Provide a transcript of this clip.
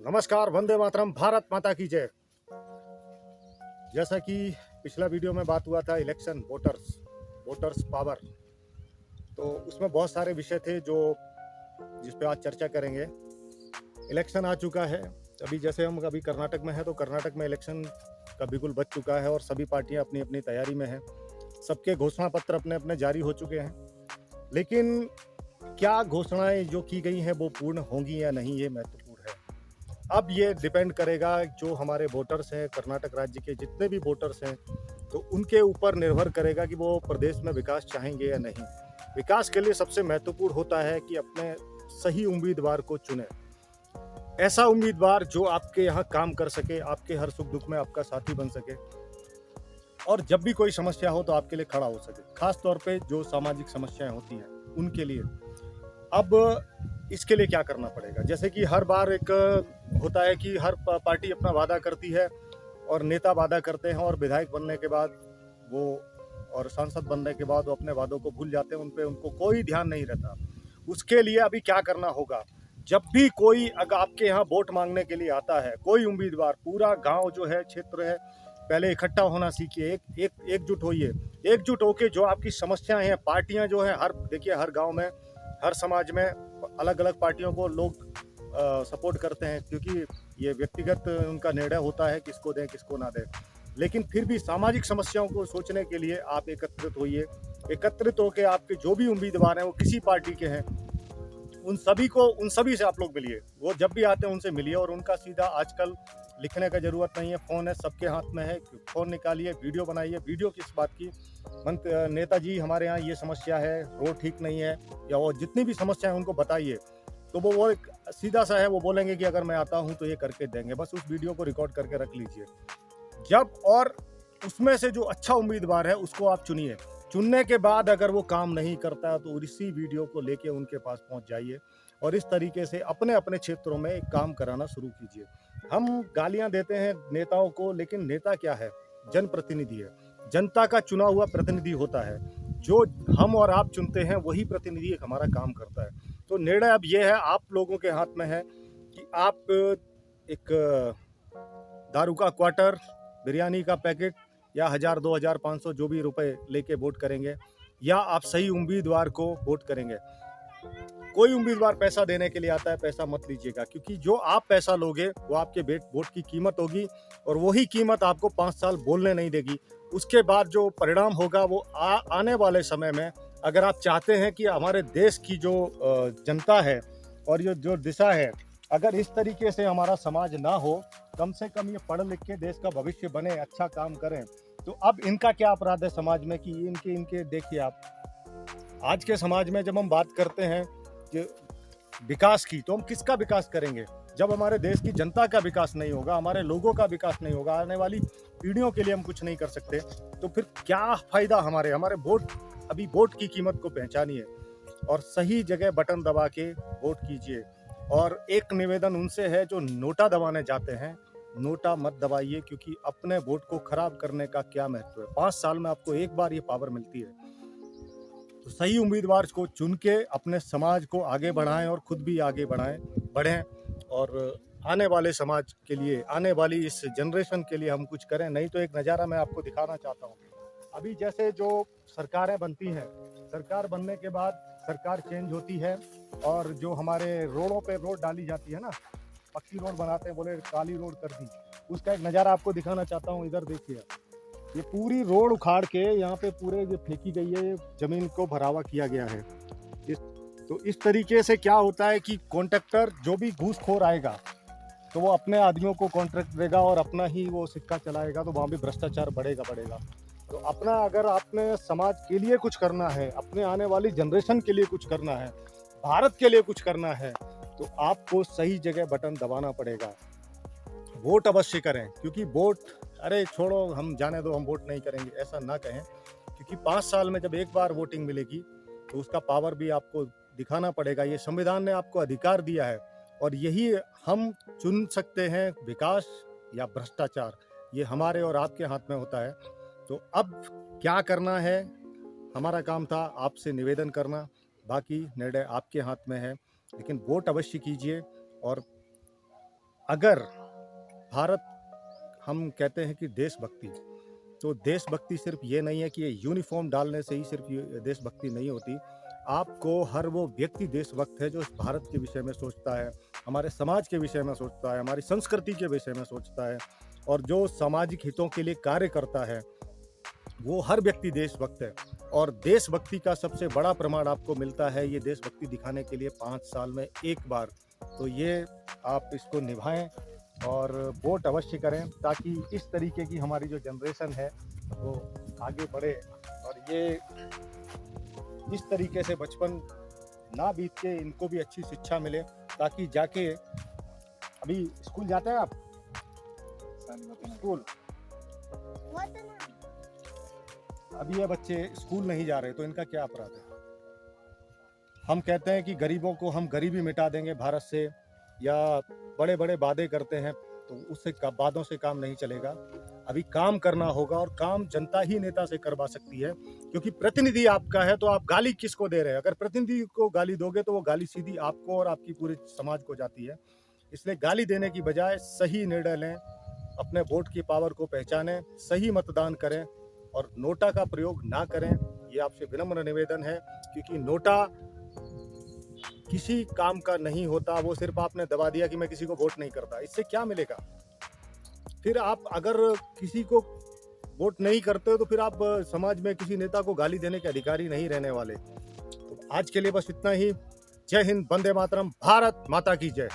नमस्कार, वंदे मातरम, भारत माता की जय। जैसा कि पिछला वीडियो में बात हुआ था इलेक्शन वोटर्स पावर, तो उसमें बहुत सारे विषय थे जो जिस पे आज चर्चा करेंगे। इलेक्शन आ चुका है। अभी जैसे हम अभी कर्नाटक में हैं, तो कर्नाटक में इलेक्शन का बिगुल बज चुका है और सभी पार्टियां अपनी अपनी तैयारी में हैं। सबके घोषणा पत्र अपने अपने जारी हो चुके हैं, लेकिन क्या घोषणाएं जो की गई हैं वो पूर्ण होंगी या नहीं, ये महत्वपूर्ण है। अब ये डिपेंड करेगा, जो हमारे वोटर्स हैं, कर्नाटक राज्य के जितने भी वोटर्स हैं, तो उनके ऊपर निर्भर करेगा कि वो प्रदेश में विकास चाहेंगे या नहीं। विकास के लिए सबसे महत्वपूर्ण होता है कि अपने सही उम्मीदवार को चुने। ऐसा उम्मीदवार जो आपके यहाँ काम कर सके, आपके हर सुख दुख में आपका साथी बन सके, और जब भी कोई समस्या हो तो आपके लिए खड़ा हो सके। खास तौर पे जो सामाजिक समस्याएं होती हैं उनके लिए। अब इसके लिए क्या करना पड़ेगा? जैसे कि हर बार एक होता है कि हर पार्टी अपना वादा करती है और नेता वादा करते हैं, और विधायक बनने के बाद वो और सांसद बनने के बाद वो अपने वादों को भूल जाते हैं, उन पे उनको कोई ध्यान नहीं रहता। उसके लिए अभी क्या करना होगा? जब भी कोई अगर आपके यहाँ वोट मांगने के लिए आता है, कोई उम्मीदवार, पूरा गांव जो है, क्षेत्र है, पहले इकट्ठा होना सीखिए। एकजुट होइए। एकजुट होके जो आपकी समस्याएं हैं, पार्टियां जो है, देखिए हर गांव में, हर समाज में अलग अलग पार्टियों को लोग सपोर्ट करते हैं, क्योंकि ये व्यक्तिगत उनका निर्णय होता है किसको दें किसको ना दें। लेकिन फिर भी सामाजिक समस्याओं को सोचने के लिए आप एकत्रित होइए। एकत्रित होकर आपके जो भी उम्मीदवार हैं, वो किसी पार्टी के हैं, उन सभी से आप लोग मिलिए। वो जब भी आते हैं उनसे मिलिए, और उनका सीधा, आजकल लिखने का जरूरत नहीं है, फोन है, सबके हाथ में है, फोन निकालिए, वीडियो बनाइए। वीडियो किस बात की? नेताजी हमारे यहाँ ये समस्या है, रोड ठीक नहीं है, या वो जितनी भी समस्या है उनको बताइए। तो वो एक सीधा सा है, वो बोलेंगे कि अगर मैं आता हूँ तो ये करके देंगे। बस उस वीडियो को रिकॉर्ड करके रख लीजिए। जब और उसमें से जो अच्छा उम्मीदवार है उसको आप चुनिए। चुनने के बाद अगर वो काम नहीं करता तो इसी वीडियो को लेके उनके पास पहुंच जाइए, और इस तरीके से अपने अपने क्षेत्रों में एक काम कराना शुरू कीजिए। हम गालियां देते हैं नेताओं को, लेकिन नेता क्या है? जनप्रतिनिधि है, जनता का चुना हुआ प्रतिनिधि होता है। जो हम और आप चुनते हैं वही प्रतिनिधि हमारा काम करता है। तो निर्णय अब ये है, आप लोगों के हाथ में है कि आप एक दारू का क्वार्टर, बिरयानी का पैकेट, या 1000, 2000, 500 जो भी रुपए लेके वोट करेंगे, या आप सही उम्मीदवार को वोट करेंगे। कोई उम्मीदवार पैसा देने के लिए आता है, पैसा मत लीजिएगा, क्योंकि जो आप पैसा लोगे वो आपके वोट की कीमत होगी, और वही कीमत आपको 5 साल बोलने नहीं देगी। उसके बाद जो परिणाम होगा वो आने वाले समय में, अगर आप चाहते हैं कि हमारे देश की जो जनता है और ये जो दिशा है, अगर इस तरीके से हमारा समाज ना हो, कम से कम ये पढ़ लिख के देश का भविष्य बने, अच्छा काम करें, तो अब इनका क्या अपराध है समाज में कि इनके देखिए आप, आज के समाज में जब हम बात करते हैं कि विकास की, तो हम किसका विकास करेंगे? जब हमारे देश की जनता का विकास नहीं होगा, हमारे लोगों का विकास नहीं होगा, आने वाली पीढ़ियों के लिए हम कुछ नहीं कर सकते, तो फिर क्या फायदा? हमारे वोट, अभी वोट की कीमत को पहचानिए और सही जगह बटन दबा के वोट कीजिए। और एक निवेदन उनसे है जो नोटा दबाने जाते हैं, नोटा मत दबाइए, क्योंकि अपने वोट को खराब करने का क्या महत्व है? 5 साल में आपको एक बार ये पावर मिलती है। तो सही उम्मीदवार को चुन के अपने समाज को आगे बढ़ाएं, और खुद भी आगे बढ़ें, और आने वाले समाज के लिए, आने वाली इस जनरेशन के लिए हम कुछ करें। नहीं तो एक नज़ारा मैं आपको दिखाना चाहता हूँ। अभी जैसे जो सरकारें बनती हैं, सरकार बनने के बाद सरकार चेंज होती है, और जो हमारे रोडों पे रोड डाली जाती है ना, पक्की रोड बनाते हैं, बोले काली रोड कर दी, उसका एक नज़ारा आपको दिखाना चाहता हूँ। इधर देखिए, ये पूरी रोड उखाड़ के यहाँ पे पूरे जो फेंकी गई है, जमीन को भरावा किया गया है। तो इस तरीके से क्या होता है कि कॉन्ट्रैक्टर जो भी घूसखोर आएगा, तो वो अपने आदमियों को कॉन्ट्रैक्ट देगा और अपना ही वो सिक्का चलाएगा, तो वहाँ भी भ्रष्टाचार बढ़ेगा। तो अपना, अगर आपने समाज के लिए कुछ करना है, अपने आने वाली जनरेशन के लिए कुछ करना है, भारत के लिए कुछ करना है, तो आपको सही जगह बटन दबाना पड़ेगा। वोट अवश्य करें, क्योंकि वोट, अरे छोड़ो, हम जाने दो, हम वोट नहीं करेंगे, ऐसा ना कहें, क्योंकि 5 साल में जब एक बार वोटिंग मिलेगी तो उसका पावर भी आपको दिखाना पड़ेगा। ये संविधान ने आपको अधिकार दिया है, और यही हम चुन सकते हैं, विकास या भ्रष्टाचार, ये हमारे और आपके हाथ में होता है। तो अब क्या करना है? हमारा काम था आपसे निवेदन करना, बाकी निर्णय आपके हाथ में है, लेकिन वोट अवश्य कीजिए, और अगर भारत, हम कहते हैं कि देशभक्ति, तो देशभक्ति सिर्फ ये नहीं है कि ये यूनिफॉर्म डालने से ही सिर्फ ये देशभक्ति नहीं होती। आपको हर वो व्यक्ति देशभक्त है जो इस भारत के विषय में सोचता है, हमारे समाज के विषय में सोचता है, हमारी संस्कृति के विषय में सोचता है और जो सामाजिक हितों के लिए कार्य करता है, वो हर व्यक्ति देशभक्त है। और देशभक्ति का सबसे बड़ा प्रमाण आपको मिलता है ये देशभक्ति दिखाने के लिए 5 साल में एक बार। तो ये आप इसको निभाएं और वोट अवश्य करें, ताकि इस तरीके की हमारी जो जनरेशन है वो आगे बढ़े और ये इस तरीके से बचपन ना बीत के इनको भी अच्छी शिक्षा मिले, ताकि जाके, अभी स्कूल जाते हैं आप? स्कूल अभी ये बच्चे स्कूल नहीं जा रहे, तो इनका क्या अपराध है? हम कहते हैं कि गरीबों को हम गरीबी मिटा देंगे भारत से, या बड़े बड़े वादे करते हैं, तो उससे वादों से काम नहीं चलेगा। अभी काम करना होगा और काम जनता ही नेता से करवा सकती है, क्योंकि प्रतिनिधि आपका है। तो आप गाली किसको दे रहे हैं? अगर प्रतिनिधि को गाली दोगे तो वो गाली सीधी आपको और आपकी पूरे समाज को जाती है। इसलिए गाली देने की बजाय सही निर्णय लें, अपने वोट की पावर को पहचानें, सही मतदान करें और नोटा का प्रयोग ना करें। ये आपसे विनम्र निवेदन है, क्योंकि नोटा किसी काम का नहीं होता। वो सिर्फ आपने दबा दिया कि मैं किसी को वोट नहीं करता, इससे क्या मिलेगा? फिर आप अगर किसी को वोट नहीं करते हो तो फिर आप समाज में किसी नेता को गाली देने के अधिकारी नहीं रहने वाले। तो आज के लिए बस इतना ही। जय हिंद, वंदे मातरम, भारत माता की जय।